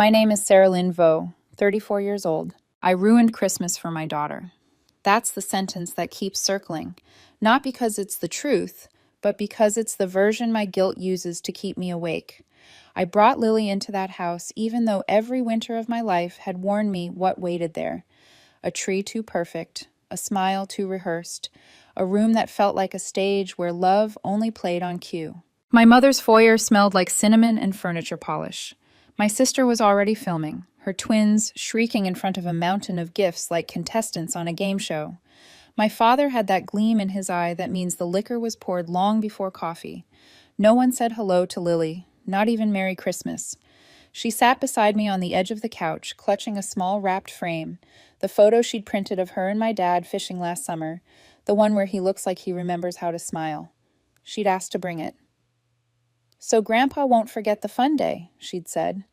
My name is Sarah Lynn Vo, 34 years old. I ruined Christmas for my daughter. That's the sentence that keeps circling, not because it's the truth, but because it's the version my guilt uses to keep me awake. I brought Lily into that house even though every winter of my life had warned me what waited there. A tree too perfect, a smile too rehearsed, a room that felt like a stage where love only played on cue. My mother's foyer smelled like cinnamon and furniture polish. My sister was already filming, her twins shrieking in front of a mountain of gifts like contestants on a game show. My father had that gleam in his eye that means the liquor was poured long before coffee. No one said hello to Lily, not even Merry Christmas. She sat beside me on the edge of the couch, clutching a small wrapped frame, the photo she'd printed of her and my dad fishing last summer, the one where he looks like he remembers how to smile. She'd asked to bring it. "So Grandpa won't forget the fun day," she'd said.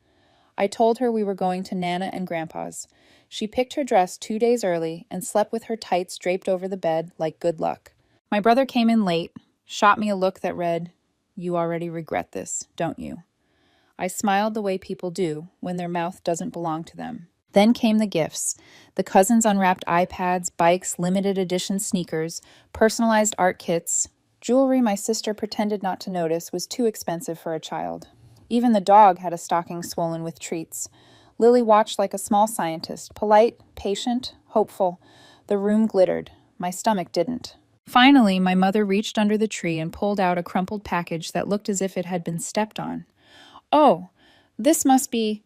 I told her we were going to Nana and Grandpa's. She picked her dress 2 days early and slept with her tights draped over the bed like good luck. My brother came in late, shot me a look that read, "You already regret this, don't you?" I smiled the way people do when their mouth doesn't belong to them. Then came the gifts. The cousins unwrapped iPads, bikes, limited edition sneakers, personalized art kits. Jewelry my sister pretended not to notice was too expensive for a child. Even the dog had a stocking swollen with treats. Lily watched like a small scientist, polite, patient, hopeful. The room glittered. My stomach didn't. Finally, my mother reached under the tree and pulled out a crumpled package that looked as if it had been stepped on. "Oh, this must be—"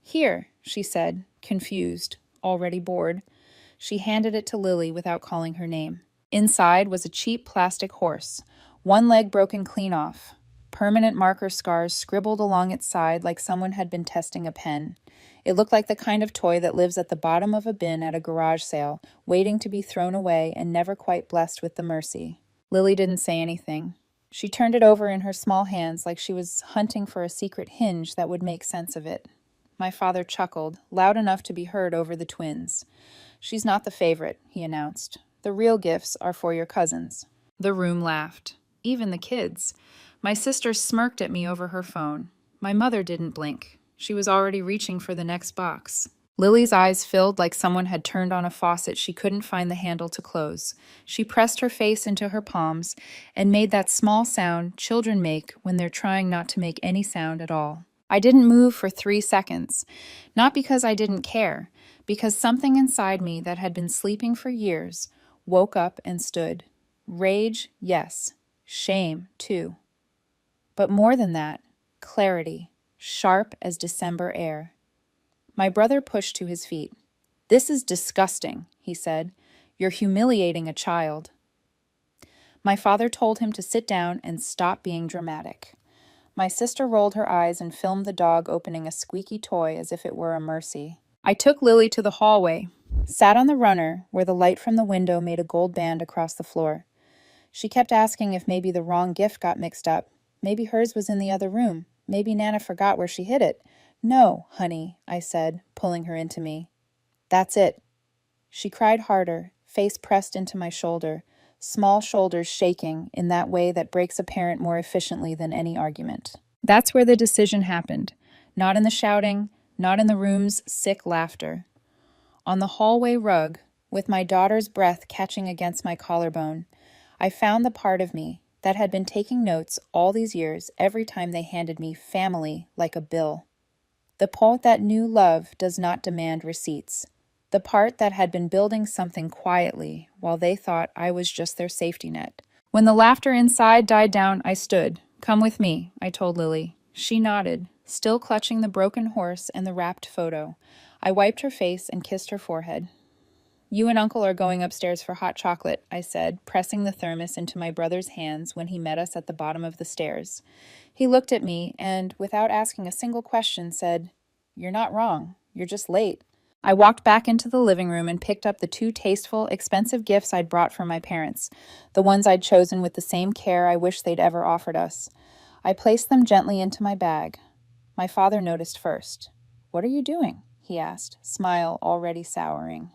"Here," she said, confused, already bored. She handed it to Lily without calling her name. Inside was a cheap plastic horse, one leg broken clean off. Permanent marker scars scribbled along its side like someone had been testing a pen. It looked like the kind of toy that lives at the bottom of a bin at a garage sale, waiting to be thrown away and never quite blessed with the mercy. Lily didn't say anything. She turned it over in her small hands like she was hunting for a secret hinge that would make sense of it. My father chuckled, loud enough to be heard over the twins. "She's not the favorite," he announced. "The real gifts are for your cousins." The room laughed. Even the kids. My sister smirked at me over her phone. My mother didn't blink. She was already reaching for the next box. Lily's eyes filled like someone had turned on a faucet she couldn't find the handle to close. She pressed her face into her palms and made that small sound children make when they're trying not to make any sound at all. I didn't move for 3 seconds, not because I didn't care, because something inside me that had been sleeping for years woke up and stood. Rage, yes. Shame, too. But more than that, clarity, sharp as December air. My brother pushed to his feet. "This is disgusting," he said. "You're humiliating a child." My father told him to sit down and stop being dramatic. My sister rolled her eyes and filmed the dog opening a squeaky toy as if it were a mercy. I took Lily to the hallway, sat on the runner where the light from the window made a gold band across the floor. She kept asking if maybe the wrong gift got mixed up. Maybe hers was in the other room. Maybe Nana forgot where she hid it. "No, honey," I said, pulling her into me. "That's it." She cried harder, face pressed into my shoulder, small shoulders shaking in that way that breaks a parent more efficiently than any argument. That's where the decision happened. Not in the shouting, not in the room's sick laughter. On the hallway rug, with my daughter's breath catching against my collarbone, I found the part of me that had been taking notes all these years every time they handed me family like a bill. The part that knew love does not demand receipts. The part that had been building something quietly while they thought I was just their safety net. When the laughter inside died down, I stood. "Come with me," I told Lily. She nodded, still clutching the broken horse and the wrapped photo. I wiped her face and kissed her forehead. "You and Uncle are going upstairs for hot chocolate," I said, pressing the thermos into my brother's hands when he met us at the bottom of the stairs. He looked at me and, without asking a single question, said, "You're not wrong. You're just late." I walked back into the living room and picked up the 2 tasteful, expensive gifts I'd brought for my parents, the ones I'd chosen with the same care I wished they'd ever offered us. I placed them gently into my bag. My father noticed first. "What are you doing?" he asked, smile already souring.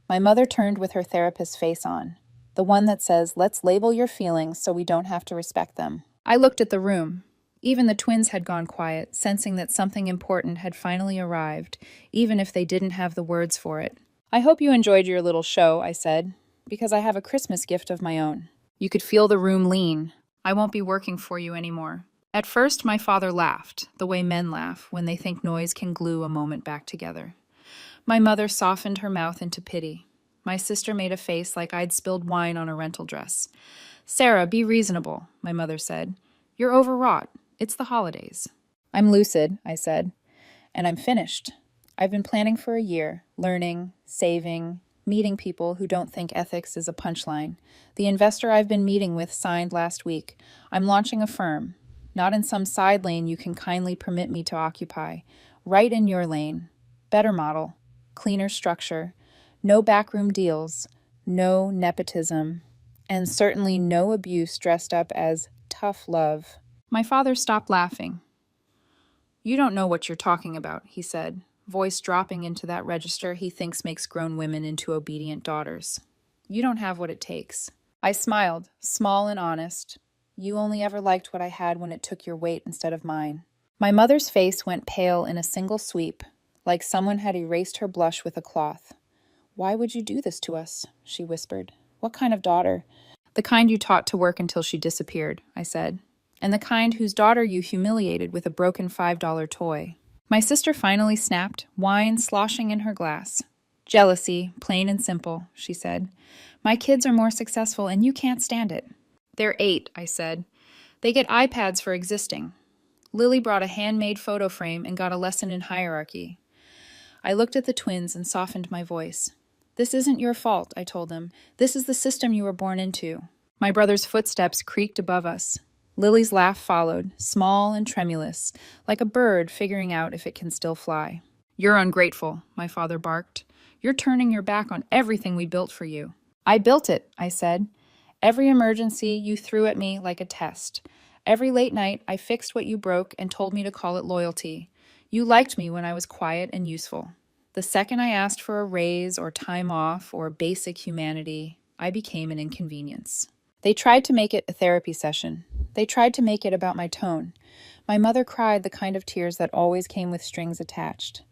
My mother turned with her therapist's face on, the one that says, "Let's label your feelings so we don't have to respect them." I looked at the room. Even the twins had gone quiet, sensing that something important had finally arrived, even if they didn't have the words for it. "I hope you enjoyed your little show," I said, "because I have a Christmas gift of my own." You could feel the room lean. "I won't be working for you anymore." At first, my father laughed, the way men laugh when they think noise can glue a moment back together. My mother softened her mouth into pity. My sister made a face like I'd spilled wine on a rental dress. "Sarah, be reasonable," my mother said. "You're overwrought. It's the holidays." "I'm lucid," I said, "and I'm finished. I've been planning for a year, learning, saving, meeting people who don't think ethics is a punchline. The investor I've been meeting with signed last week. I'm launching a firm. Not in some side lane you can kindly permit me to occupy. Right in your lane. Better model. Cleaner structure. No backroom deals. No nepotism. And certainly no abuse dressed up as tough love." My father stopped laughing. "You don't know what you're talking about," he said, voice dropping into that register he thinks makes grown women into obedient daughters. "You don't have what it takes." I smiled, small and honest. "You only ever liked what I had when it took your weight instead of mine." My mother's face went pale in a single sweep, like someone had erased her blush with a cloth. "Why would you do this to us?" she whispered. "What kind of daughter?" "The kind you taught to work until she disappeared," I said. "And the kind whose daughter you humiliated with a broken $5 toy." My sister finally snapped, wine sloshing in her glass. "Jealousy, plain and simple," she said. "My kids are more successful and you can't stand it." "They're 8, I said. "They get iPads for existing. Lily brought a handmade photo frame and got a lesson in hierarchy." I looked at the twins and softened my voice. "This isn't your fault," I told them. "This is the system you were born into." My brother's footsteps creaked above us. Lily's laugh followed, small and tremulous, like a bird figuring out if it can still fly. "You're ungrateful," my father barked. "You're turning your back on everything we built for you." "I built it," I said. "Every emergency you threw at me like a test. Every late night I fixed what you broke and told me to call it loyalty. You liked me when I was quiet and useful. The second I asked for a raise or time off or basic humanity, I became an inconvenience." They tried to make it a therapy session. They tried to make it about my tone. My mother cried the kind of tears that always came with strings attached.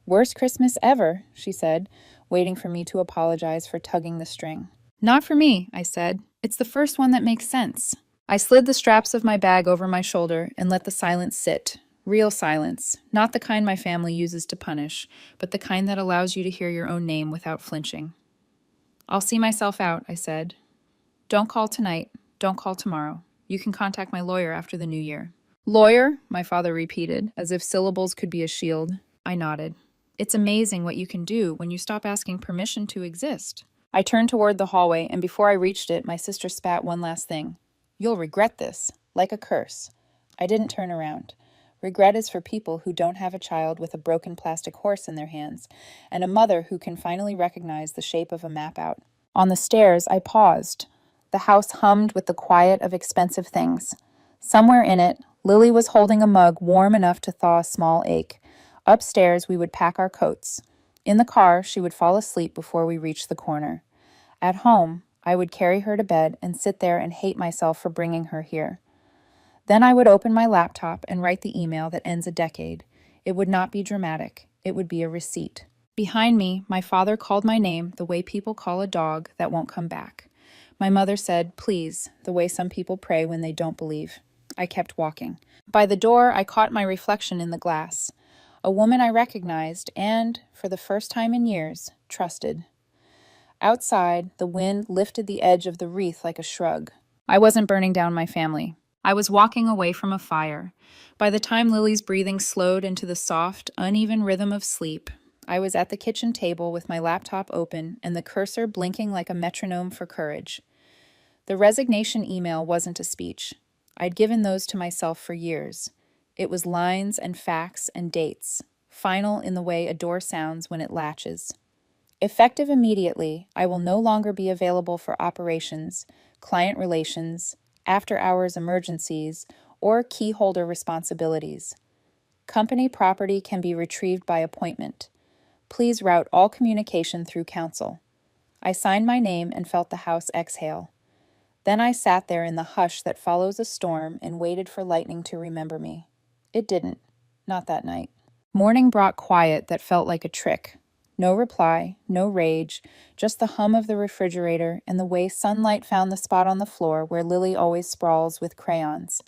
"Worst Christmas ever," she said, waiting for me to apologize for tugging the string. "Not for me," I said. "It's the first one that makes sense." I slid the straps of my bag over my shoulder and let the silence sit. Real silence, not the kind my family uses to punish, but the kind that allows you to hear your own name without flinching. "I'll see myself out," I said. "Don't call tonight. Don't call tomorrow. You can contact my lawyer after the new year." "Lawyer?" my father repeated, as if syllables could be a shield. I nodded. "It's amazing what you can do when you stop asking permission to exist." I turned toward the hallway, and before I reached it, my sister spat one last thing. "You'll regret this, like a curse." I didn't turn around. Regret is for people who don't have a child with a broken plastic horse in their hands, and a mother who can finally recognize the shape of a map out. On the stairs, I paused. The house hummed with the quiet of expensive things. Somewhere in it, Lily was holding a mug warm enough to thaw a small ache. Upstairs, we would pack our coats. In the car, she would fall asleep before we reached the corner. At home, I would carry her to bed and sit there and hate myself for bringing her here. Then I would open my laptop and write the email that ends a decade. It would not be dramatic. It would be a receipt. Behind me, my father called my name the way people call a dog that won't come back. My mother said, "Please," the way some people pray when they don't believe. I kept walking. By the door, I caught my reflection in the glass. A woman I recognized and, for the first time in years, trusted. Outside, the wind lifted the edge of the wreath like a shrug. I wasn't burning down my family. I was walking away from a fire. By the time Lily's breathing slowed into the soft, uneven rhythm of sleep, I was at the kitchen table with my laptop open and the cursor blinking like a metronome for courage. The resignation email wasn't a speech. I'd given those to myself for years. It was lines and facts and dates, final in the way a door sounds when it latches. Effective immediately, I will no longer be available for operations, client relations, after-hours emergencies, or key holder responsibilities. Company property can be retrieved by appointment. Please route all communication through counsel. I signed my name and felt the house exhale. Then I sat there in the hush that follows a storm and waited for lightning to remember me. It didn't. Not that night. Morning brought quiet that felt like a trick. No reply, no rage, just the hum of the refrigerator and the way sunlight found the spot on the floor where Lily always sprawls with crayons.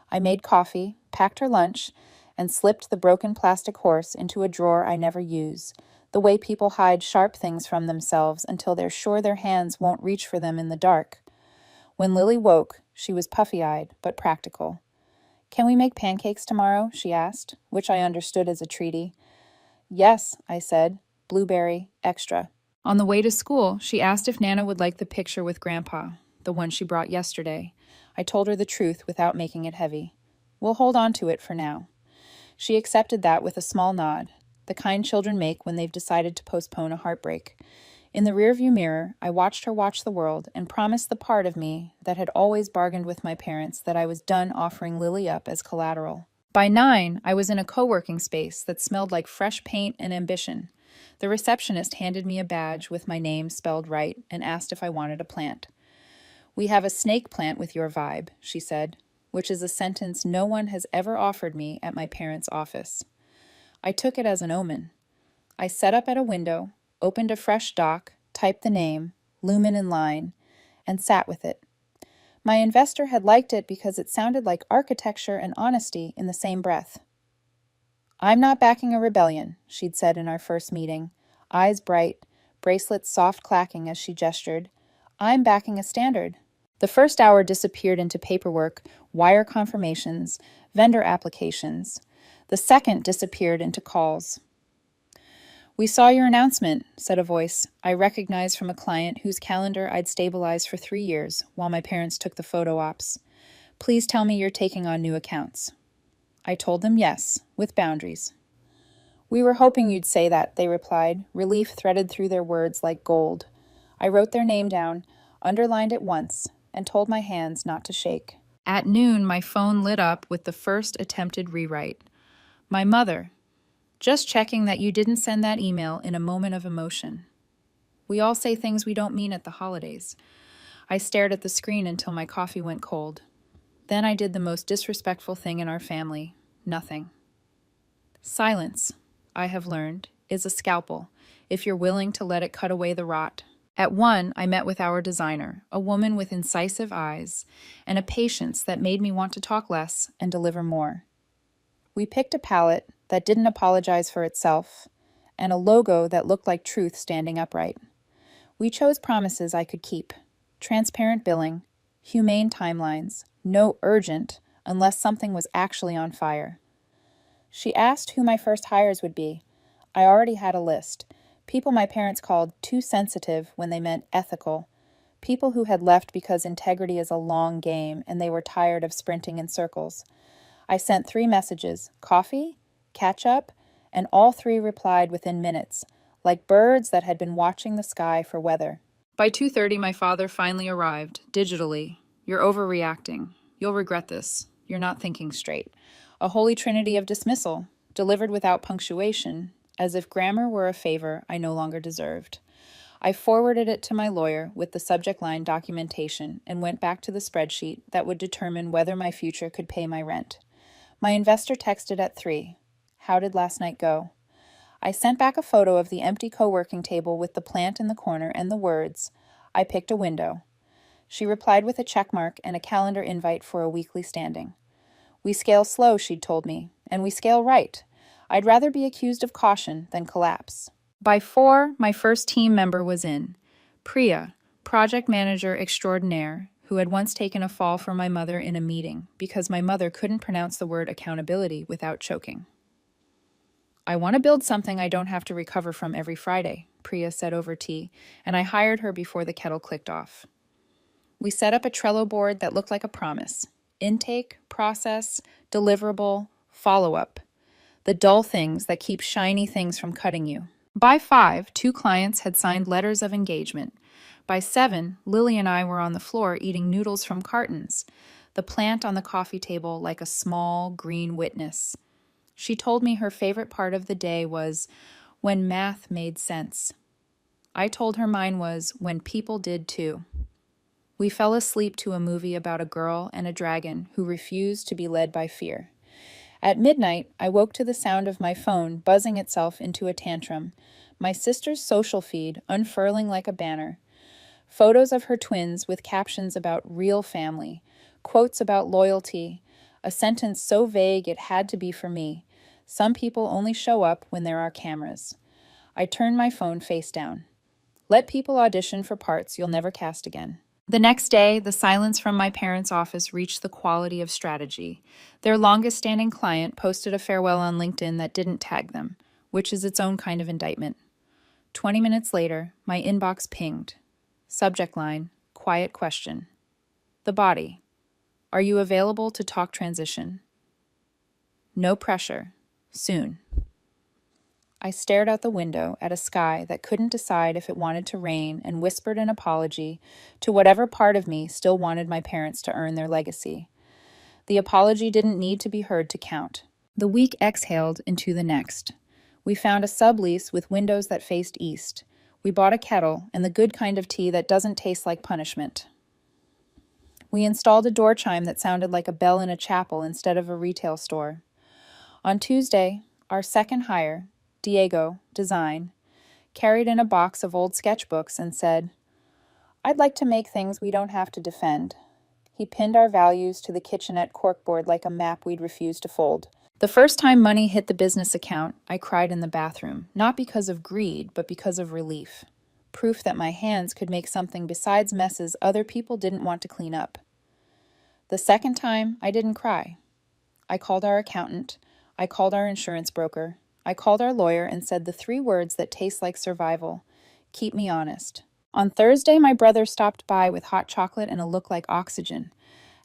I made coffee, packed her lunch, and slipped the broken plastic horse into a drawer I never use, the way people hide sharp things from themselves until they're sure their hands won't reach for them in the dark. When Lily woke, she was puffy-eyed, but practical. "Can we make pancakes tomorrow?" she asked, which I understood as a treaty. "Yes," I said. "Blueberry, extra." On the way to school, she asked if Nana would like the picture with Grandpa, the one she brought yesterday. I told her the truth without making it heavy. "We'll hold on to it for now." She accepted that with a small nod, the kind children make when they've decided to postpone a heartbreak. In the rearview mirror, I watched her watch the world and promised the part of me that had always bargained with my parents that I was done offering Lily up as collateral. By 9, I was in a co-working space that smelled like fresh paint and ambition. The receptionist handed me a badge with my name spelled right and asked if I wanted a plant. "We have a snake plant with your vibe," she said, which is a sentence no one has ever offered me at my parents' office. I took it as an omen. I set up at a window, opened a fresh doc, typed the name, Lumen in line, and sat with it. My investor had liked it because it sounded like architecture and honesty in the same breath. "I'm not backing a rebellion," she'd said in our first meeting, eyes bright, bracelets soft clacking as she gestured. "I'm backing a standard." The first hour disappeared into paperwork, wire confirmations, vendor applications. The second disappeared into calls. "We saw your announcement," said a voice I recognized from a client whose calendar I'd stabilized for 3 years while my parents took the photo ops. "Please tell me you're taking on new accounts." I told them yes, with boundaries. "We were hoping you'd say that," they replied, relief threaded through their words like gold. I wrote their name down, underlined it once, and told my hands not to shake. At noon, my phone lit up with the first attempted rewrite. "My mother. Just checking that you didn't send that email in a moment of emotion. We all say things we don't mean at the holidays." I stared at the screen until my coffee went cold. Then I did the most disrespectful thing in our family. Nothing. Silence, I have learned, is a scalpel, if you're willing to let it cut away the rot. At 1, I met with our designer, a woman with incisive eyes, and a patience that made me want to talk less and deliver more. We picked a palette that didn't apologize for itself, and a logo that looked like truth standing upright. We chose promises I could keep: transparent billing, humane timelines, no urgent unless something was actually on fire. She asked who my first hires would be. I already had a list. People my parents called too sensitive when they meant ethical. People who had left because integrity is a long game and they were tired of sprinting in circles. I sent 3 messages: coffee, catch up, and all 3 replied within minutes, like birds that had been watching the sky for weather. By 2:30, my father finally arrived, digitally. "You're overreacting. You'll regret this. You're not thinking straight." A holy trinity of dismissal, delivered without punctuation, as if grammar were a favor I no longer deserved. I forwarded it to my lawyer with the subject line documentation and went back to the spreadsheet that would determine whether my future could pay my rent. My investor texted at 3. "How did last night go?" I sent back a photo of the empty co-working table with the plant in the corner and the words, "I picked a window." She replied with a check mark and a calendar invite for a weekly standing. "We scale slow," she'd told me, "and we scale right. I'd rather be accused of caution than collapse." By 4, my first team member was in. Priya, project manager extraordinaire, who had once taken a fall for my mother in a meeting because my mother couldn't pronounce the word accountability without choking. "I want to build something I don't have to recover from every Friday," Priya said over tea, and I hired her before the kettle clicked off. We set up a Trello board that looked like a promise: intake, process, deliverable, follow-up. The dull things that keep shiny things from cutting you. By 5, 2 clients had signed letters of engagement. By 7, Lily and I were on the floor eating noodles from cartons, the plant on the coffee table like a small, green witness. She told me her favorite part of the day was when math made sense. I told her mine was when people did too. We fell asleep to a movie about a girl and a dragon who refused to be led by fear. At midnight, I woke to the sound of my phone buzzing itself into a tantrum, my sister's social feed unfurling like a banner. Photos of her twins with captions about real family, quotes about loyalty, a sentence so vague it had to be for me. Some people only show up when there are cameras. I turned my phone face down. Let people audition for parts you'll never cast again. The next day, the silence from my parents' office reached the quality of strategy. Their longest-standing client posted a farewell on LinkedIn that didn't tag them, which is its own kind of indictment. 20 minutes later, my inbox pinged. Subject line, quiet question. The body. Are you available to talk transition? No pressure. Soon. I stared out the window at a sky that couldn't decide if it wanted to rain and whispered an apology to whatever part of me still wanted my parents to earn their legacy. The apology didn't need to be heard to count. The week exhaled into the next. We found a sublease with windows that faced east. We bought a kettle and the good kind of tea that doesn't taste like punishment. We installed a door chime that sounded like a bell in a chapel instead of a retail store. On Tuesday, our second hire, Diego, Design, carried in a box of old sketchbooks and said, "I'd like to make things we don't have to defend." He pinned our values to the kitchenette corkboard like a map we'd refuse to fold. The first time money hit the business account, I cried in the bathroom, not because of greed, but because of relief. Proof that my hands could make something besides messes other people didn't want to clean up. The second time, I didn't cry. I called our accountant. I called our insurance broker. I called our lawyer and said the 3 words that taste like survival: keep me honest. On Thursday, my brother stopped by with hot chocolate and a look like oxygen.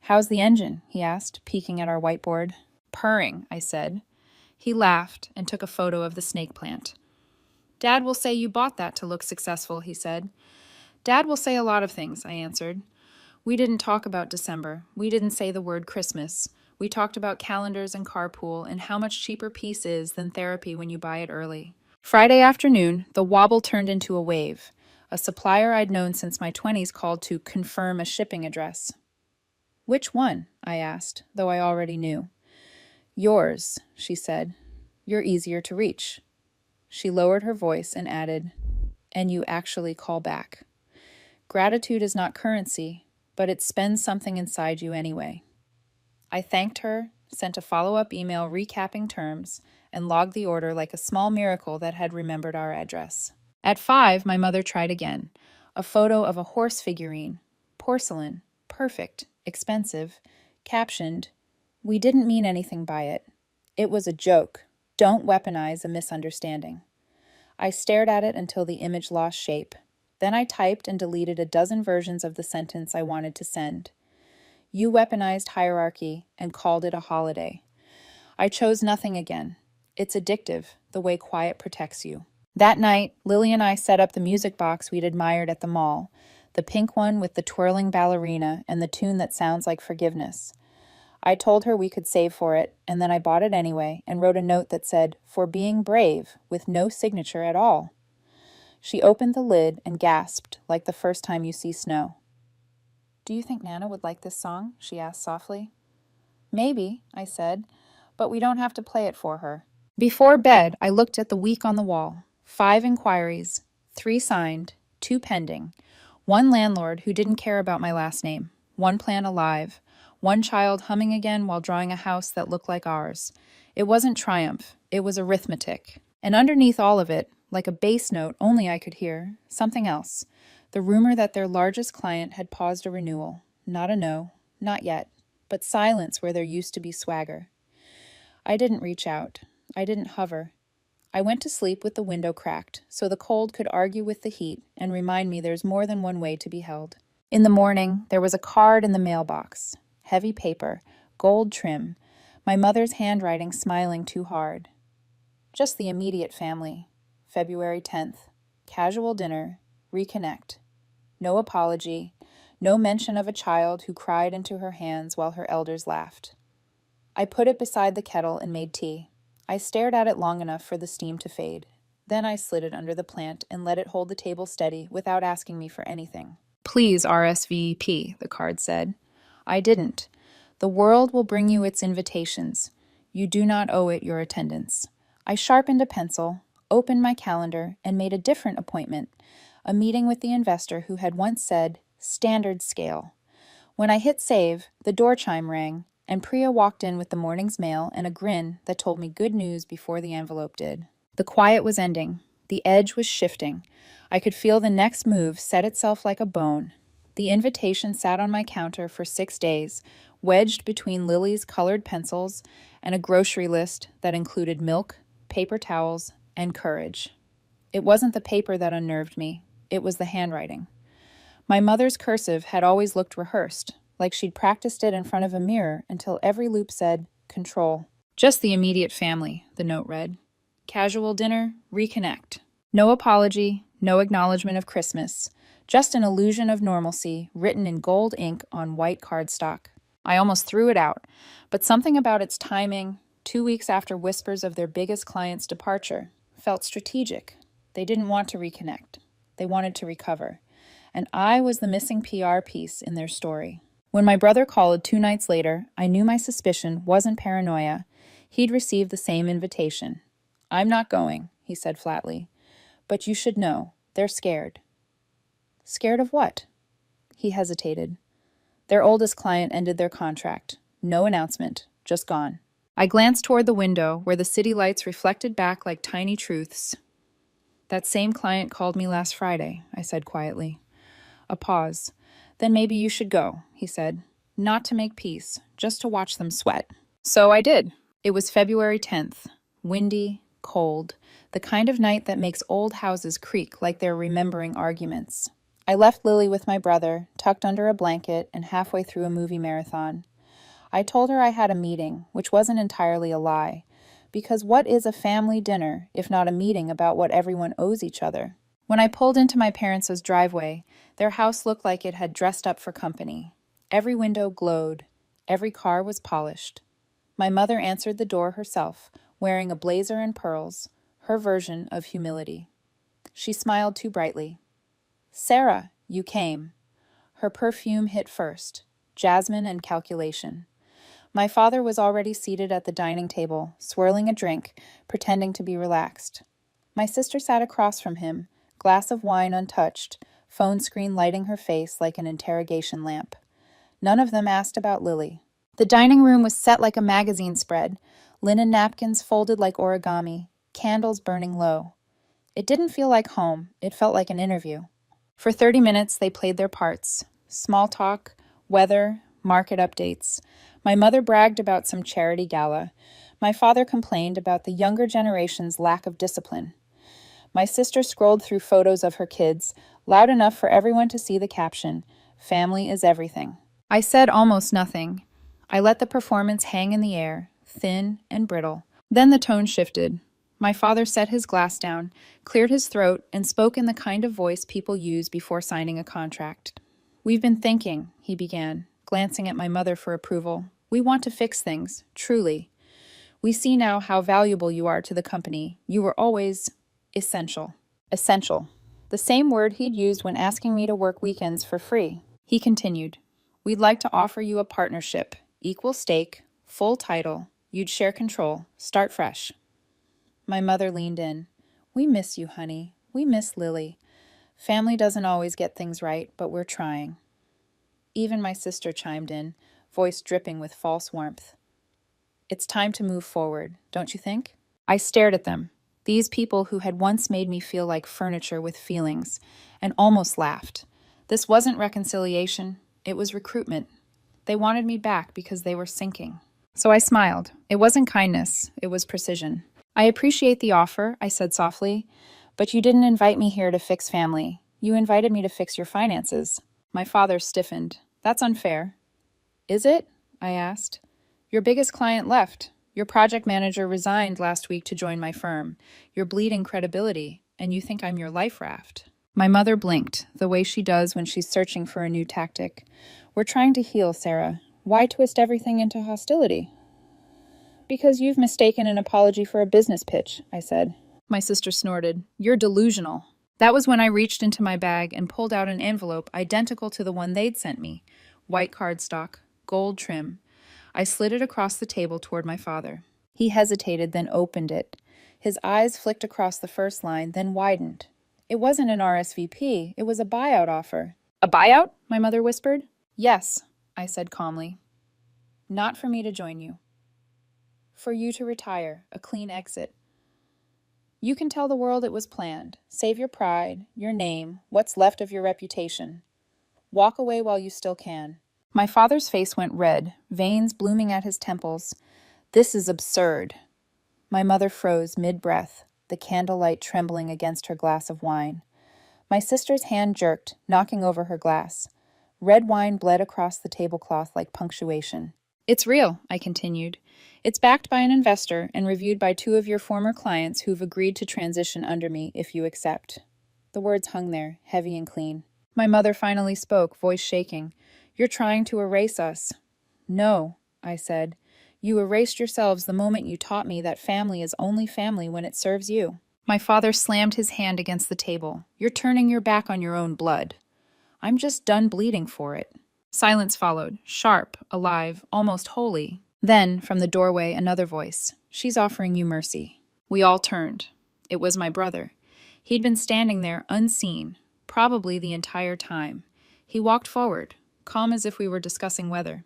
"How's the engine?" he asked, peeking at our whiteboard. "Purring," I said. He laughed and took a photo of the snake plant. "Dad will say you bought that to look successful," he said. "Dad will say a lot of things," I answered. We didn't talk about December. We didn't say the word Christmas. We talked about calendars and carpool and how much cheaper peace is than therapy when you buy it early. Friday afternoon, the wobble turned into a wave. A supplier I'd known since my 20s called to confirm a shipping address. "Which one?" I asked, though I already knew. "Yours," she said. "You're easier to reach." She lowered her voice and added, "And you actually call back. Gratitude is not currency, but it spends something inside you anyway." I thanked her, sent a follow-up email recapping terms, and logged the order like a small miracle that had remembered our address. At 5, my mother tried again. A photo of a horse figurine. Porcelain. Perfect. Expensive. Captioned, "We didn't mean anything by it. It was a joke. Don't weaponize a misunderstanding." I stared at it until the image lost shape. Then I typed and deleted a dozen versions of the sentence I wanted to send. You weaponized hierarchy and called it a holiday. I chose nothing again. It's addictive, the way quiet protects you. That night, Lily and I set up the music box we'd admired at the mall, the pink one with the twirling ballerina and the tune that sounds like forgiveness. I told her we could save for it, and then I bought it anyway and wrote a note that said, "For being brave," with no signature at all. She opened the lid and gasped like the first time you see snow. "Do you think Nana would like this song?" she asked softly. "Maybe," I said, "but we don't have to play it for her." Before bed, I looked at the week on the wall. 5 inquiries, 3 signed, 2 pending. 1 landlord who didn't care about my last name. 1 plan alive. 1 child humming again while drawing a house that looked like ours. It wasn't triumph, it was arithmetic. And underneath all of it, like a bass note only I could hear, something else. The rumor that their largest client had paused a renewal. Not a no, not yet, but silence where there used to be swagger. I didn't reach out. I didn't hover. I went to sleep with the window cracked, so the cold could argue with the heat and remind me there's more than one way to be held. In the morning, there was a card in the mailbox. Heavy paper, gold trim, my mother's handwriting smiling too hard. Just the immediate family. February 10th. Casual dinner. Reconnect. No apology. No mention of a child who cried into her hands while her elders laughed. I put it beside the kettle and made tea. I stared at it long enough for the steam to fade. Then I slid it under the plant and let it hold the table steady without asking me for anything. Please RSVP, the card said. I didn't. The world will bring you its invitations. You do not owe it your attendance. I sharpened a pencil, opened my calendar, and made a different appointment, a meeting with the investor who had once said, standard scale. When I hit save, the door chime rang, and Priya walked in with the morning's mail and a grin that told me good news before the envelope did. The quiet was ending. The edge was shifting. I could feel the next move set itself like a bone. The invitation sat on my counter for 6 days, wedged between Lily's colored pencils and a grocery list that included milk, paper towels, and courage. It wasn't the paper that unnerved me. It was the handwriting. My mother's cursive had always looked rehearsed, like she'd practiced it in front of a mirror until every loop said, control. Just the immediate family, the note read. Casual dinner, reconnect. No apology, no acknowledgement of Christmas, just an illusion of normalcy written in gold ink on white cardstock. I almost threw it out, but something about its timing, 2 weeks after whispers of their biggest client's departure, felt strategic. They didn't want to reconnect. They wanted to recover. And I was the missing PR piece in their story. When my brother called 2 nights later, I knew my suspicion wasn't paranoia. He'd received the same invitation. I'm not going, he said flatly. But you should know, they're scared. Scared of what? He hesitated. Their oldest client ended their contract. No announcement, just gone. I glanced toward the window where the city lights reflected back like tiny truths. That same client called me last Friday, I said quietly. A pause. Then maybe you should go, he said. Not to make peace, just to watch them sweat. So I did. It was February 10th. Windy, cold, the kind of night that makes old houses creak like they're remembering arguments. I left Lily with my brother, tucked under a blanket and halfway through a movie marathon. I told her I had a meeting, which wasn't entirely a lie, because what is a family dinner if not a meeting about what everyone owes each other? When I pulled into my parents' driveway, their house looked like it had dressed up for company. Every window glowed. Every car was polished. My mother answered the door herself, wearing a blazer and pearls, her version of humility. She smiled too brightly. Sarah, you came. Her perfume hit first, jasmine and calculation. My father was already seated at the dining table, swirling a drink, pretending to be relaxed. My sister sat across from him, glass of wine untouched, phone screen lighting her face like an interrogation lamp. None of them asked about Lily. The dining room was set like a magazine spread, linen napkins folded like origami, candles burning low. It didn't feel like home, it felt like an interview. For 30 minutes, they played their parts. Small talk, weather, market updates. My mother bragged about some charity gala. My father complained about the younger generation's lack of discipline. My sister scrolled through photos of her kids, loud enough for everyone to see the caption, "Family is everything." I said almost nothing. I let the performance hang in the air, thin and brittle. Then the tone shifted. My father set his glass down, cleared his throat, and spoke in the kind of voice people use before signing a contract. We've been thinking, he began, glancing at my mother for approval. We want to fix things, truly. We see now how valuable you are to the company. You were always essential. Essential. The same word he'd used when asking me to work weekends for free. He continued, we'd like to offer you a partnership, equal stake, full title. You'd share control, start fresh. My mother leaned in. We miss you, honey. We miss Lily. Family doesn't always get things right, but we're trying. Even my sister chimed in, voice dripping with false warmth. It's time to move forward, don't you think? I stared at them, these people who had once made me feel like furniture with feelings, and almost laughed. This wasn't reconciliation, it was recruitment. They wanted me back because they were sinking. So I smiled. It wasn't kindness, it was precision. I appreciate the offer, I said softly, but you didn't invite me here to fix family. You invited me to fix your finances. My father stiffened. That's unfair. Is it? I asked. Your biggest client left. Your project manager resigned last week to join my firm. You're bleeding credibility, and you think I'm your life raft. My mother blinked, the way she does when she's searching for a new tactic. We're trying to heal, Sarah. Why twist everything into hostility? Because you've mistaken an apology for a business pitch, I said. My sister snorted. You're delusional. That was when I reached into my bag and pulled out an envelope identical to the one they'd sent me. White cardstock, gold trim. I slid it across the table toward my father. He hesitated, then opened it. His eyes flicked across the first line, then widened. It wasn't an RSVP, it was a buyout offer. A buyout? My mother whispered. Yes, I said calmly. Not for me to join you. For you to retire, a clean exit. You can tell the world it was planned. Save your pride, your name, what's left of your reputation. Walk away while you still can. My father's face went red, veins blooming at his temples. This is absurd. My mother froze mid-breath, the candlelight trembling against her glass of wine. My sister's hand jerked, knocking over her glass. Red wine bled across the tablecloth like punctuation. It's real, I continued. It's backed by an investor and reviewed by 2 of your former clients who've agreed to transition under me if you accept. The words hung there, heavy and clean. My mother finally spoke, voice shaking. You're trying to erase us. No, I said. You erased yourselves the moment you taught me that family is only family when it serves you. My father slammed his hand against the table. You're turning your back on your own blood. I'm just done bleeding for it. Silence followed, sharp, alive, almost holy. Then, from the doorway, another voice. She's offering you mercy. We all turned. It was my brother. He'd been standing there, unseen, probably the entire time. He walked forward, calm as if we were discussing weather.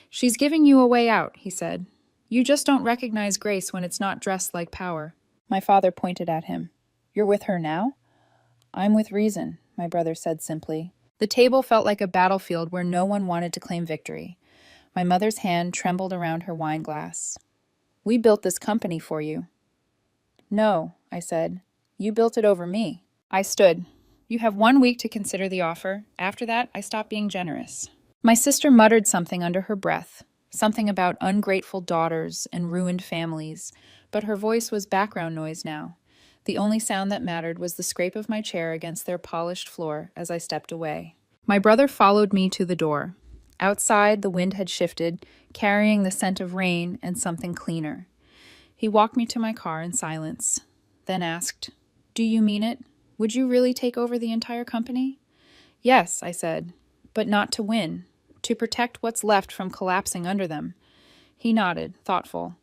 She's giving you a way out, he said. You just don't recognize grace when it's not dressed like power. My father pointed at him. You're with her now? I'm with reason, my brother said simply. The table felt like a battlefield where no one wanted to claim victory. My mother's hand trembled around her wine glass. We built this company for you. No, I said. You built it over me. I stood. You have 1 week to consider the offer. After that, I stop being generous. My sister muttered something under her breath, something about ungrateful daughters and ruined families, but her voice was background noise now. The only sound that mattered was the scrape of my chair against their polished floor as I stepped away. My brother followed me to the door. Outside, the wind had shifted, carrying the scent of rain and something cleaner. He walked me to my car in silence, then asked, Do you mean it? Would you really take over the entire company? Yes, I said, but not to win, to protect what's left from collapsing under them. He nodded, thoughtful.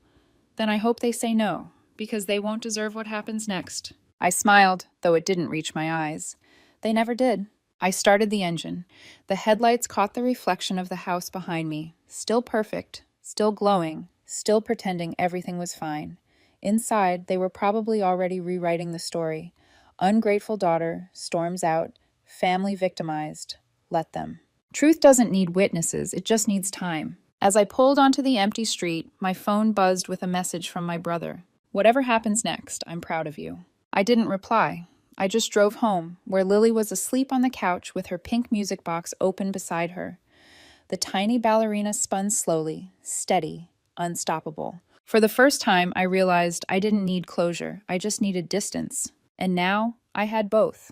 Then I hope they say no, because they won't deserve what happens next. I smiled, though it didn't reach my eyes. They never did. I started the engine. The headlights caught the reflection of the house behind me, still perfect, still glowing, still pretending everything was fine. Inside, they were probably already rewriting the story. Ungrateful daughter, storms out, family victimized. Let them. Truth doesn't need witnesses, it just needs time. As I pulled onto the empty street, my phone buzzed with a message from my brother. Whatever happens next, I'm proud of you. I didn't reply. I just drove home, where Lily was asleep on the couch with her pink music box open beside her. The tiny ballerina spun slowly, steady, unstoppable. For the first time, I realized I didn't need closure, I just needed distance. And now, I had both.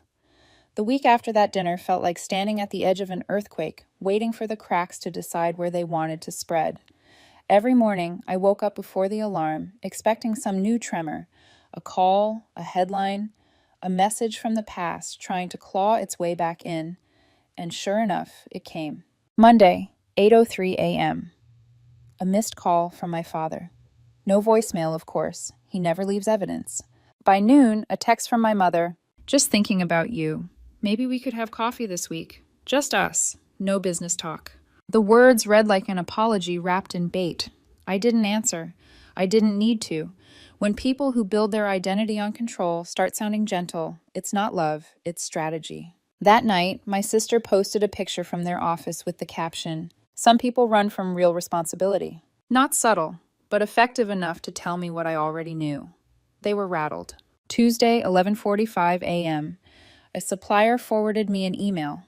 The week after that dinner felt like standing at the edge of an earthquake, waiting for the cracks to decide where they wanted to spread. Every morning, I woke up before the alarm, expecting some new tremor, a call, a headline, a message from the past trying to claw its way back in, and sure enough, it came. Monday, 8:03 a.m. A missed call from my father. No voicemail, of course. He never leaves evidence. By noon, a text from my mother. Just thinking about you. Maybe we could have coffee this week. Just us. No business talk. The words read like an apology wrapped in bait. I didn't answer. I didn't need to. When people who build their identity on control start sounding gentle, it's not love, it's strategy. That night, my sister posted a picture from their office with the caption, "Some people run from real responsibility." Not subtle, but effective enough to tell me what I already knew. They were rattled. Tuesday, 11:45 a.m. A supplier forwarded me an email.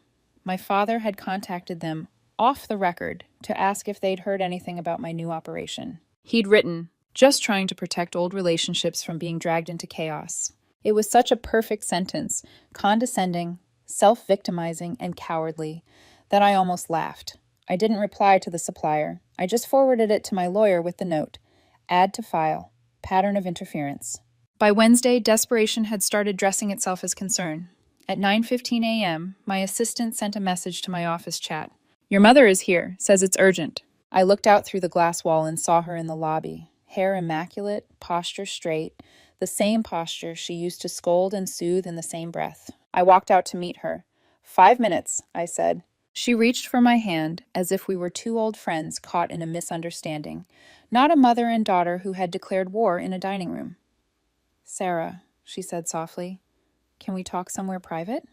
My father had contacted them off the record to ask if they'd heard anything about my new operation. He'd written, "Just trying to protect old relationships from being dragged into chaos." It was such a perfect sentence, condescending, self-victimizing, and cowardly, that I almost laughed. I didn't reply to the supplier. I just forwarded it to my lawyer with the note, "Add to file. Pattern of interference." By Wednesday, desperation had started dressing itself as concern. At 9:15 a.m., my assistant sent a message to my office chat. "Your mother is here, says it's urgent." I looked out through the glass wall and saw her in the lobby, hair immaculate, posture straight, the same posture she used to scold and soothe in the same breath. I walked out to meet her. "5 minutes," I said. She reached for my hand as if we were two old friends caught in a misunderstanding, not a mother and daughter who had declared war in a dining room. "Sarah," she said softly, "can we talk somewhere private?"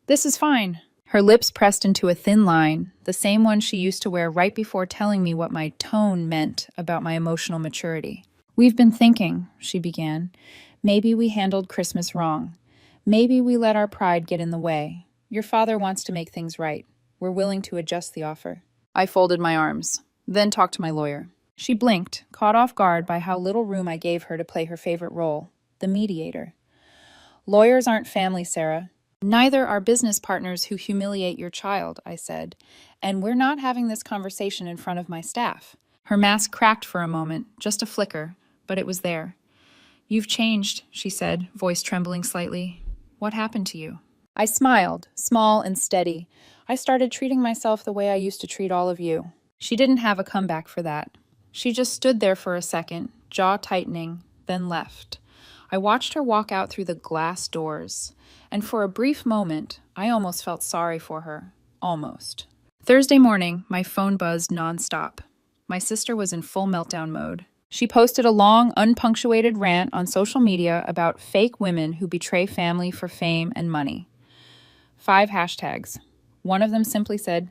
"This is fine." Her lips pressed into a thin line, the same one she used to wear right before telling me what my tone meant about my emotional maturity. "We've been thinking," she began. "Maybe we handled Christmas wrong. Maybe we let our pride get in the way. Your father wants to make things right. We're willing to adjust the offer." I folded my arms, then talked to my lawyer. She blinked, caught off guard by how little room I gave her to play her favorite role, the mediator. "Lawyers aren't family, Sarah. Neither are business partners who humiliate your child," I said, "and we're not having this conversation in front of my staff." Her mask cracked for a moment, just a flicker, but it was there. "You've changed," she said, voice trembling slightly. "What happened to you?" I smiled, small and steady. "I started treating myself the way I used to treat all of you." She didn't have a comeback for that. She just stood there for a second, jaw tightening, then left. I watched her walk out through the glass doors, and for a brief moment, I almost felt sorry for her. Almost. Thursday morning, my phone buzzed nonstop. My sister was in full meltdown mode. She posted a long, unpunctuated rant on social media about fake women who betray family for fame and money. 5 hashtags. One of them simply said,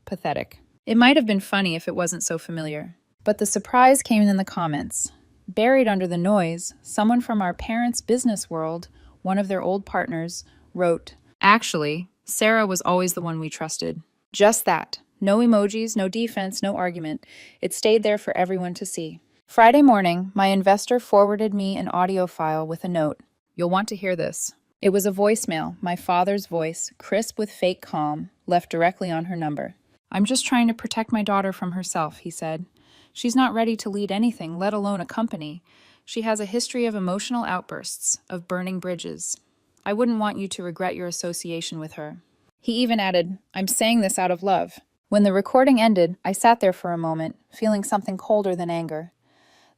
"pathetic." It might have been funny if it wasn't so familiar. But the surprise came in the comments. Buried under the noise, someone from our parents' business world, one of their old partners, wrote, "Actually, Sarah was always the one we trusted." Just that. No emojis, no defense, no argument. It stayed there for everyone to see. Friday morning, my investor forwarded me an audio file with a note. "You'll want to hear this." It was a voicemail, my father's voice, crisp with fake calm, left directly on her number. "I'm just trying to protect my daughter from herself," he said. "She's not ready to lead anything, let alone a company. She has a history of emotional outbursts, of burning bridges. I wouldn't want you to regret your association with her." He even added, "I'm saying this out of love." When the recording ended, I sat there for a moment, feeling something colder than anger.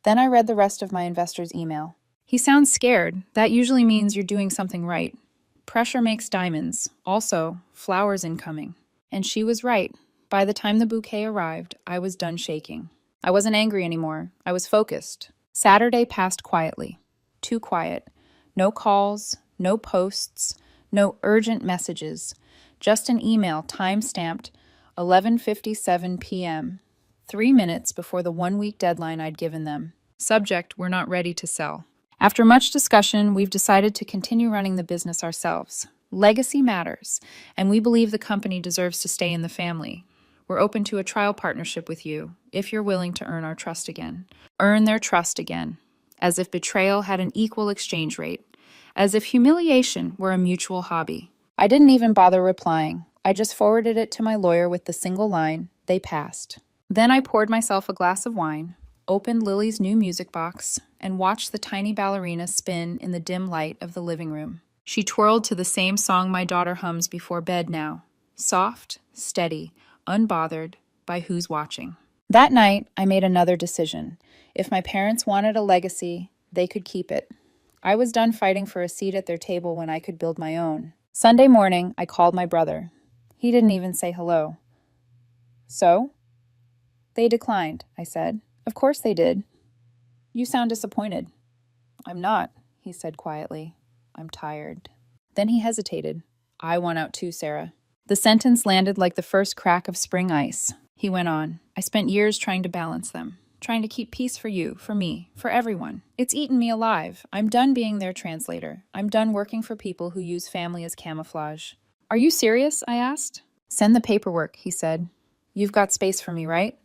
Then I read the rest of my investor's email. "He sounds scared. That usually means you're doing something right. Pressure makes diamonds. Also, flowers incoming." And she was right. By the time the bouquet arrived, I was done shaking. I wasn't angry anymore. I was focused. Saturday passed quietly. Too quiet. No calls, no posts, no urgent messages. Just an email time-stamped 11:57 p.m., 3 minutes before the 1-week deadline I'd given them. Subject, "We're not ready to sell." After much discussion, we've decided to continue running the business ourselves. Legacy matters, and we believe the company deserves to stay in the family. We're open to a trial partnership with you, if you're willing to earn our trust again. Earn their trust again, as if betrayal had an equal exchange rate, as if humiliation were a mutual hobby. I didn't even bother replying. I just forwarded it to my lawyer with the single line, "They passed." Then I poured myself a glass of wine, opened Lily's new music box, and watched the tiny ballerina spin in the dim light of the living room. She twirled to the same song my daughter hums before bed now, soft, steady, unbothered by who's watching. That night, I made another decision. If my parents wanted a legacy, they could keep it. I was done fighting for a seat at their table when I could build my own. Sunday morning, I called my brother. He didn't even say hello. "So?" "They declined," I said. "Of course they did." "You sound disappointed." "I'm not," he said quietly. "I'm tired." Then he hesitated. "I want out too, Sarah." The sentence landed like the first crack of spring ice. He went on, "I spent years trying to balance them, trying to keep peace for you, for me, for everyone. It's eaten me alive. I'm done being their translator. I'm done working for people who use family as camouflage." "Are you serious?" I asked. "Send the paperwork," he said. "You've got space for me, right?"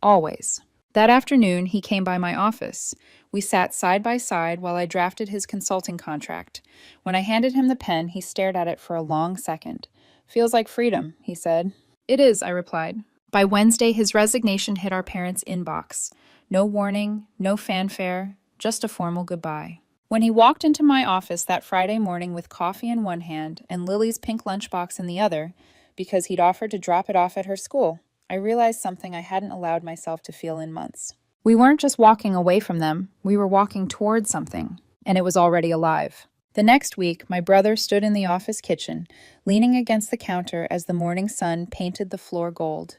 "Always." That afternoon, he came by my office. We sat side by side while I drafted his consulting contract. When I handed him the pen, he stared at it for a long second. "Feels like freedom," he said. "It is," I replied. By Wednesday, his resignation hit our parents' inbox. No warning, no fanfare, just a formal goodbye. When he walked into my office that Friday morning with coffee in one hand and Lily's pink lunchbox in the other, because he'd offered to drop it off at her school, I realized something I hadn't allowed myself to feel in months. We weren't just walking away from them, we were walking toward something, and it was already alive. The next week, my brother stood in the office kitchen, leaning against the counter as the morning sun painted the floor gold.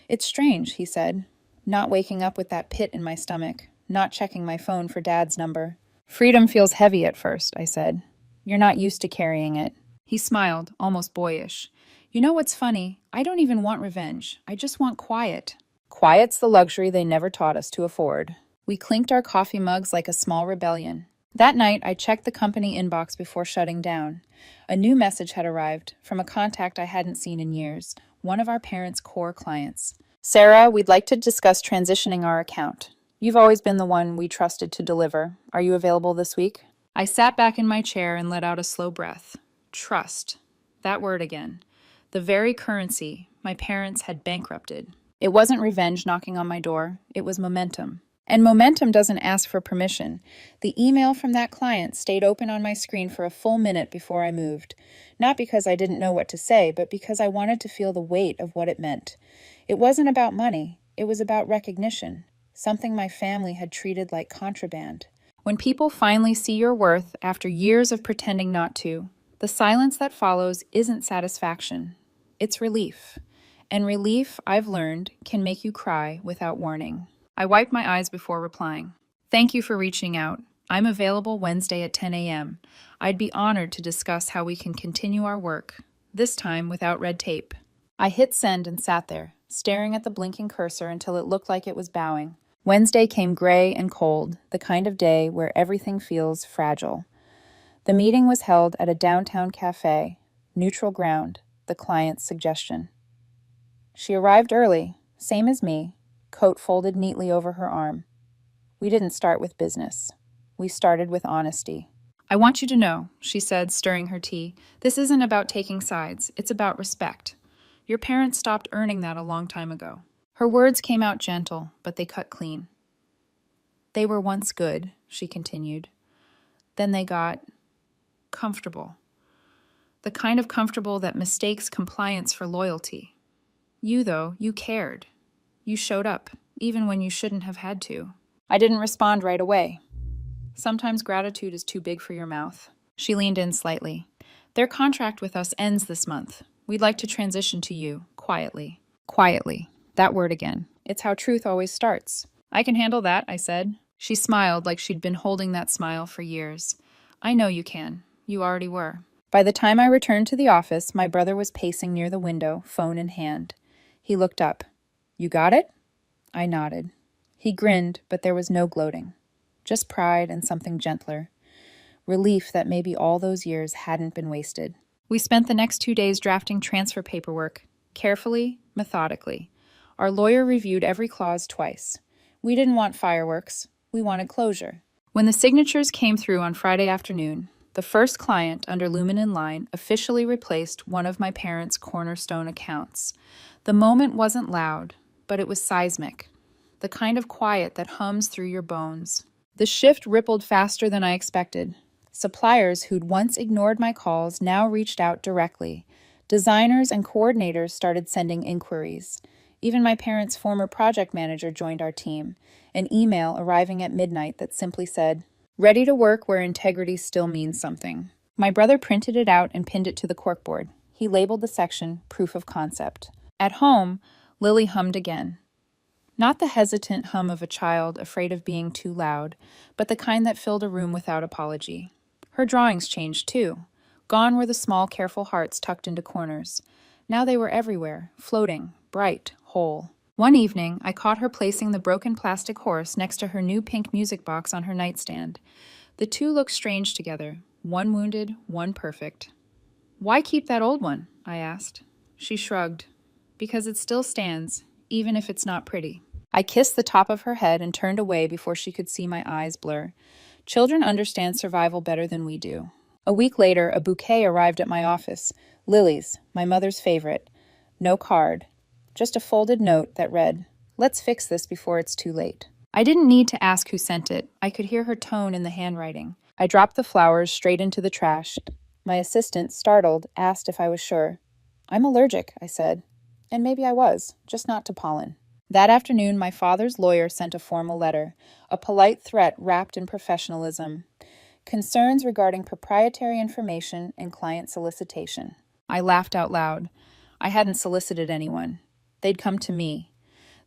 "It's strange," he said, "not waking up with that pit in my stomach, not checking my phone for Dad's number." "Freedom feels heavy at first," I said. "You're not used to carrying it." He smiled, almost boyish. "You know what's funny? I don't even want revenge. I just want quiet." Quiet's the luxury they never taught us to afford. We clinked our coffee mugs like a small rebellion. That night, I checked the company inbox before shutting down. A new message had arrived from a contact I hadn't seen in years, one of our parents' core clients. "Sarah, we'd like to discuss transitioning our account. You've always been the one we trusted to deliver. Are you available this week?" I sat back in my chair and let out a slow breath. Trust. That word again. The very currency my parents had bankrupted. It wasn't revenge knocking on my door. It was momentum. And momentum doesn't ask for permission. The email from that client stayed open on my screen for a full minute before I moved. Not because I didn't know what to say, but because I wanted to feel the weight of what it meant. It wasn't about money. It was about recognition. Something my family had treated like contraband. When people finally see your worth after years of pretending not to, the silence that follows isn't satisfaction. It's relief. And relief, I've learned, can make you cry without warning. I wiped my eyes before replying. "Thank you for reaching out. I'm available Wednesday at 10 a.m. I'd be honored to discuss how we can continue our work, this time without red tape." I hit send and sat there, staring at the blinking cursor until it looked like it was bowing. Wednesday came gray and cold, the kind of day where everything feels fragile. The meeting was held at a downtown cafe, neutral ground, the client's suggestion. She arrived early, same as me, coat folded neatly over her arm. We didn't start with business. We started with honesty. "I want you to know," she said, stirring her tea, "this isn't about taking sides. It's about respect. Your parents stopped earning that a long time ago." Her words came out gentle, but they cut clean. "They were once good," she continued. "Then they got comfortable. The kind of comfortable that mistakes compliance for loyalty. You, though, you cared. You showed up, even when you shouldn't have had to." I didn't respond right away. Sometimes gratitude is too big for your mouth. She leaned in slightly. "Their contract with us ends this month. We'd like to transition to you, quietly." Quietly. That word again. It's how truth always starts. "I can handle that," I said. She smiled like she'd been holding that smile for years. "I know you can. You already were." By the time I returned to the office, my brother was pacing near the window, phone in hand. He looked up. "You got it?" I nodded. He grinned, but there was no gloating. Just pride and something gentler. Relief that maybe all those years hadn't been wasted. We spent the next 2 days drafting transfer paperwork, carefully, methodically. Our lawyer reviewed every clause twice. We didn't want fireworks. We wanted closure. When the signatures came through on Friday afternoon, the first client under Lumen in line officially replaced one of my parents' cornerstone accounts. The moment wasn't loud, but it was seismic. The kind of quiet that hums through your bones. The shift rippled faster than I expected. Suppliers who'd once ignored my calls now reached out directly. Designers and coordinators started sending inquiries. Even my parents' former project manager joined our team, an email arriving at midnight that simply said, "Ready to work where integrity still means something." My brother printed it out and pinned it to the corkboard. He labeled the section Proof of Concept. At home, Lily hummed again. Not the hesitant hum of a child afraid of being too loud, but the kind that filled a room without apology. Her drawings changed too. Gone were the small, careful hearts tucked into corners. Now they were everywhere, floating, bright, whole. One evening, I caught her placing the broken plastic horse next to her new pink music box on her nightstand. The two looked strange together, one wounded, one perfect. "Why keep that old one?" I asked. She shrugged. "Because it still stands, even if it's not pretty." I kissed the top of her head and turned away before she could see my eyes blur. Children understand survival better than we do. A week later, a bouquet arrived at my office. Lilies, my mother's favorite. No card. Just a folded note that read, "Let's fix this before it's too late." I didn't need to ask who sent it. I could hear her tone in the handwriting. I dropped the flowers straight into the trash. My assistant, startled, asked if I was sure. I'm allergic, I said. And maybe I was, just not to pollen. That afternoon, my father's lawyer sent a formal letter, a polite threat wrapped in professionalism. Concerns regarding proprietary information and client solicitation. I laughed out loud. I hadn't solicited anyone. They'd come to me.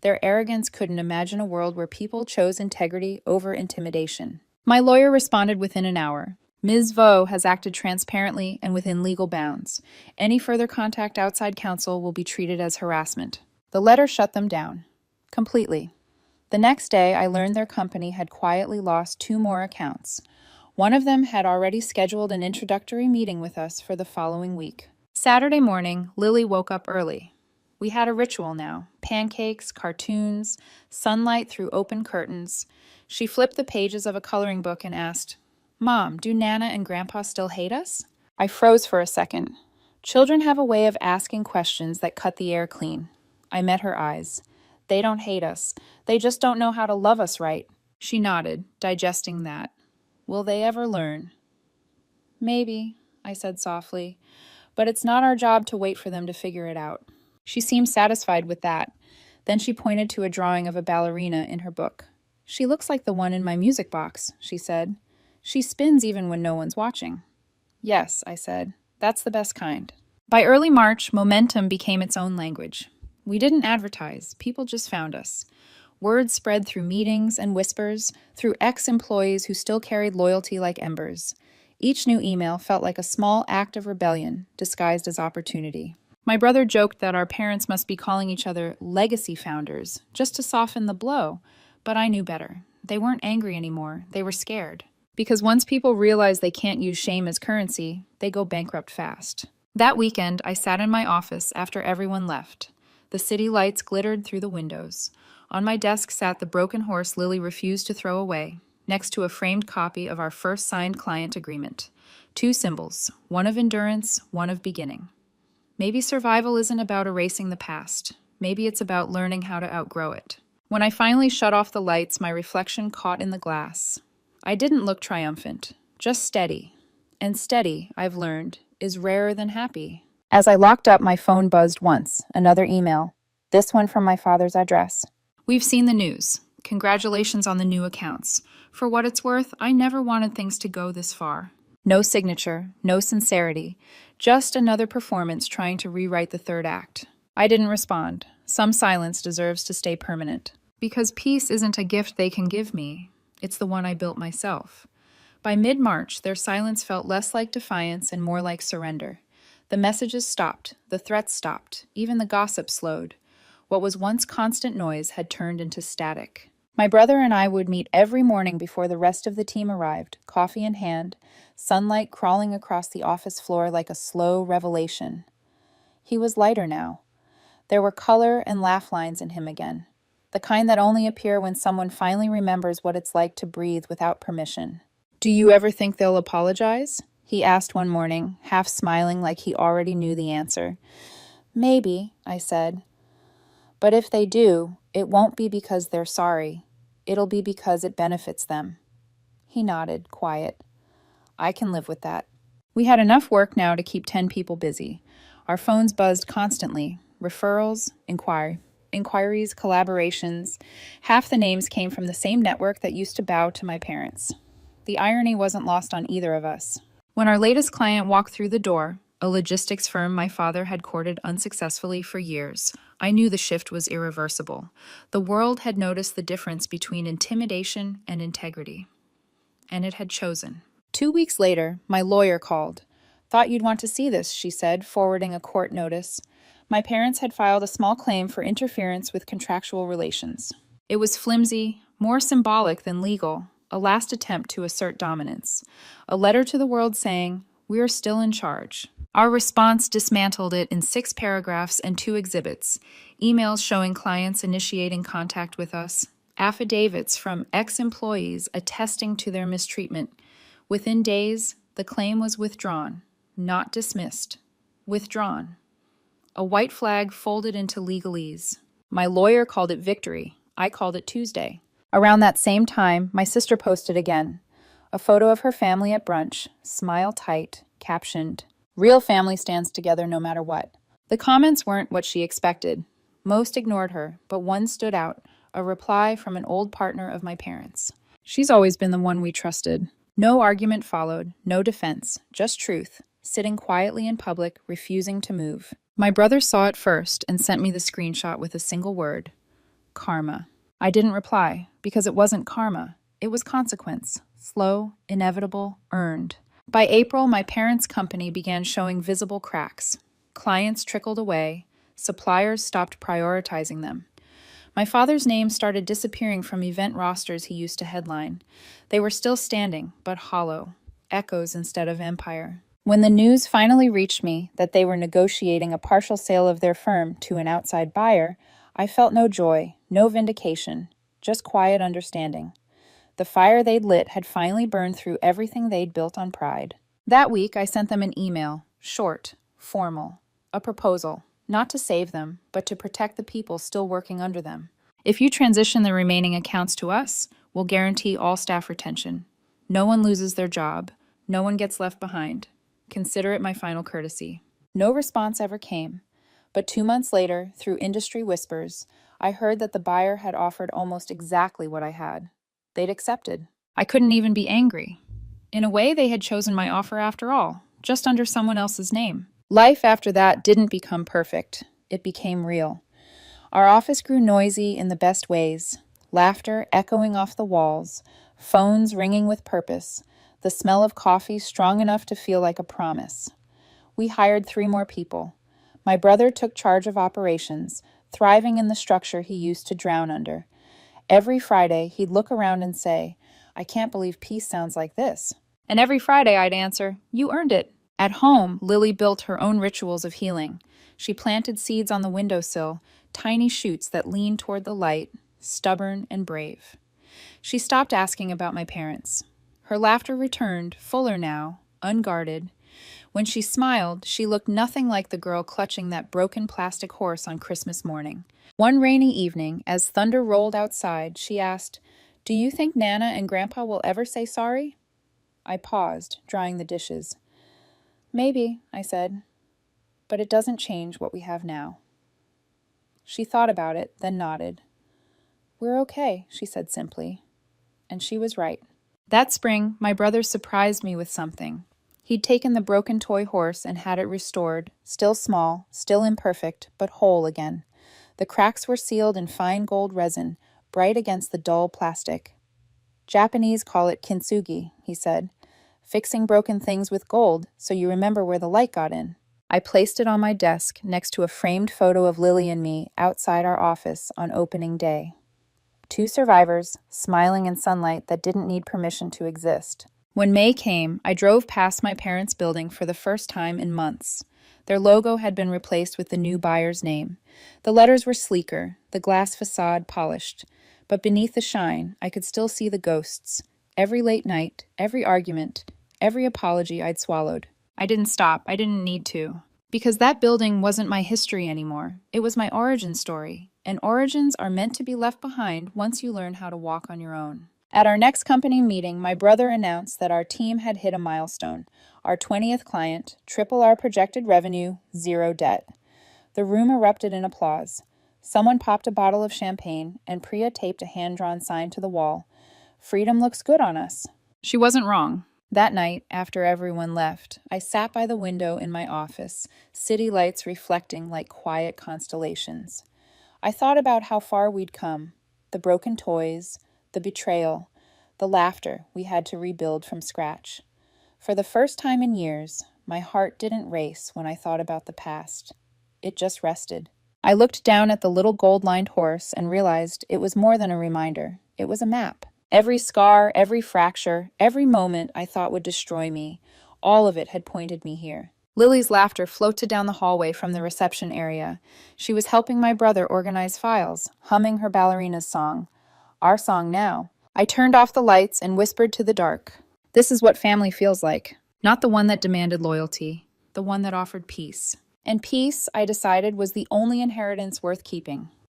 Their arrogance couldn't imagine a world where people chose integrity over intimidation. My lawyer responded within an hour. Ms. Vo has acted transparently and within legal bounds. Any further contact outside counsel will be treated as harassment. The letter shut them down. Completely. The next day, I learned their company had quietly lost 2 more accounts. One of them had already scheduled an introductory meeting with us for the following week. Saturday morning, Lily woke up early. We had a ritual now. Pancakes, cartoons, sunlight through open curtains. She flipped the pages of a coloring book and asked, "Mom, do Nana and Grandpa still hate us?" I froze for a second. Children have a way of asking questions that cut the air clean. I met her eyes. They don't hate us. They just don't know how to love us right. She nodded, digesting that. Will they ever learn? Maybe, I said softly, but it's not our job to wait for them to figure it out. She seemed satisfied with that. Then she pointed to a drawing of a ballerina in her book. She looks like the one in my music box, she said. She spins even when no one's watching. Yes, I said. That's the best kind. By early March, momentum became its own language. We didn't advertise. People just found us. Word spread through meetings and whispers, through ex-employees who still carried loyalty like embers. Each new email felt like a small act of rebellion disguised as opportunity. My brother joked that our parents must be calling each other legacy founders, just to soften the blow, but I knew better. They weren't angry anymore. They were scared. Because once people realize they can't use shame as currency, they go bankrupt fast. That weekend, I sat in my office after everyone left. The city lights glittered through the windows. On my desk sat the broken horse Lily refused to throw away, next to a framed copy of our first signed client agreement. 2 symbols, one of endurance, one of beginning. Maybe survival isn't about erasing the past. Maybe it's about learning how to outgrow it. When I finally shut off the lights, my reflection caught in the glass. I didn't look triumphant, just steady. And steady, I've learned, is rarer than happy. As I locked up, my phone buzzed once, another email. This one from my father's address. We've seen the news. Congratulations on the new accounts. For what it's worth, I never wanted things to go this far. No signature, no sincerity, just another performance trying to rewrite the third act. I didn't respond. Some silence deserves to stay permanent. Because peace isn't a gift they can give me. It's the one I built myself. By mid-March, their silence felt less like defiance and more like surrender. The messages stopped, the threats stopped, even the gossip slowed. What was once constant noise had turned into static. My brother and I would meet every morning before the rest of the team arrived, coffee in hand, sunlight crawling across the office floor like a slow revelation. He was lighter now. There were color and laugh lines in him again, the kind that only appear when someone finally remembers what it's like to breathe without permission. "Do you ever think they'll apologize?" he asked one morning, half smiling like he already knew the answer. "Maybe," I said. "But if they do, it won't be because they're sorry. It'll be because it benefits them." He nodded, quiet. I can live with that. We had enough work now to keep 10 people busy. Our phones buzzed constantly. Referrals, inquiries, collaborations. Half the names came from the same network that used to bow to my parents. The irony wasn't lost on either of us. When our latest client walked through the door, a logistics firm my father had courted unsuccessfully for years, I knew the shift was irreversible. The world had noticed the difference between intimidation and integrity. And it had chosen. 2 weeks later, my lawyer called. "Thought you'd want to see this," she said, forwarding a court notice. My parents had filed a small claim for interference with contractual relations. It was flimsy, more symbolic than legal, a last attempt to assert dominance. A letter to the world saying, "We're still in charge." Our response dismantled it in 6 paragraphs and 2 exhibits, emails showing clients initiating contact with us, affidavits from ex-employees attesting to their mistreatment. Within days, the claim was withdrawn, not dismissed, withdrawn. A white flag folded into legalese. My lawyer called it victory. I called it Tuesday. Around that same time, my sister posted again. A photo of her family at brunch, smile tight, captioned, "Real family stands together no matter what." The comments weren't what she expected. Most ignored her, but one stood out, a reply from an old partner of my parents. "She's always been the one we trusted." No argument followed, no defense, just truth, sitting quietly in public, refusing to move. My brother saw it first and sent me the screenshot with a single word: karma. I didn't reply, because it wasn't karma. It was consequence, slow, inevitable, earned. By April, my parents' company began showing visible cracks. Clients trickled away, suppliers stopped prioritizing them. My father's name started disappearing from event rosters he used to headline. They were still standing, but hollow, echoes instead of empire. When the news finally reached me that they were negotiating a partial sale of their firm to an outside buyer, I felt no joy, no vindication, just quiet understanding. The fire they'd lit had finally burned through everything they'd built on pride. That week, I sent them an email, short, formal, a proposal, not to save them, but to protect the people still working under them. If you transition the remaining accounts to us, we'll guarantee all staff retention. No one loses their job. No one gets left behind. Consider it my final courtesy. No response ever came, but 2 months later, through industry whispers, I heard that the buyer had offered almost exactly what I had. They'd accepted. I couldn't even be angry. In a way, they had chosen my offer after all, just under someone else's name. Life after that didn't become perfect. It became real. Our office grew noisy in the best ways, laughter echoing off the walls, phones ringing with purpose, the smell of coffee strong enough to feel like a promise. We hired 3 more people. My brother took charge of operations, thriving in the structure he used to drown under. Every Friday, he'd look around and say, "I can't believe peace sounds like this." And every Friday, I'd answer, "You earned it." At home, Lily built her own rituals of healing. She planted seeds on the windowsill, tiny shoots that leaned toward the light, stubborn and brave. She stopped asking about my parents. Her laughter returned, fuller now, unguarded. When she smiled, she looked nothing like the girl clutching that broken plastic horse on Christmas morning. One rainy evening, as thunder rolled outside, she asked, "Do you think Nana and Grandpa will ever say sorry?" I paused, drying the dishes. "Maybe," I said, "but it doesn't change what we have now." She thought about it, then nodded. "We're okay," she said simply. And she was right. That spring, my brother surprised me with something. He'd taken the broken toy horse and had it restored, still small, still imperfect, but whole again. The cracks were sealed in fine gold resin, bright against the dull plastic. "Japanese call it kintsugi," he said. "Fixing broken things with gold, so you remember where the light got in." I placed it on my desk next to a framed photo of Lily and me outside our office on opening day. 2 survivors, smiling in sunlight that didn't need permission to exist. When May came, I drove past my parents' building for the first time in months. Their logo had been replaced with the new buyer's name. The letters were sleeker, the glass facade polished. But beneath the shine, I could still see the ghosts. Every late night, every argument, every apology I'd swallowed. I didn't stop. I didn't need to. Because that building wasn't my history anymore. It was my origin story. And origins are meant to be left behind once you learn how to walk on your own. At our next company meeting, my brother announced that our team had hit a milestone. Our 20th client, triple our projected revenue, 0 debt. The room erupted in applause. Someone popped a bottle of champagne, and Priya taped a hand-drawn sign to the wall. "Freedom looks good on us." She wasn't wrong. That night, after everyone left, I sat by the window in my office, city lights reflecting like quiet constellations. I thought about how far we'd come, the broken toys, the betrayal, the laughter we had to rebuild from scratch. For the first time in years, my heart didn't race when I thought about the past. It just rested. I looked down at the little gold-lined horse and realized it was more than a reminder. It was a map. Every scar, every fracture, every moment I thought would destroy me, all of it had pointed me here. Lily's laughter floated down the hallway from the reception area. She was helping my brother organize files, humming her ballerina's song. Our song now. I turned off the lights and whispered to the dark. This is what family feels like. Not the one that demanded loyalty, the one that offered peace. And peace, I decided, was the only inheritance worth keeping.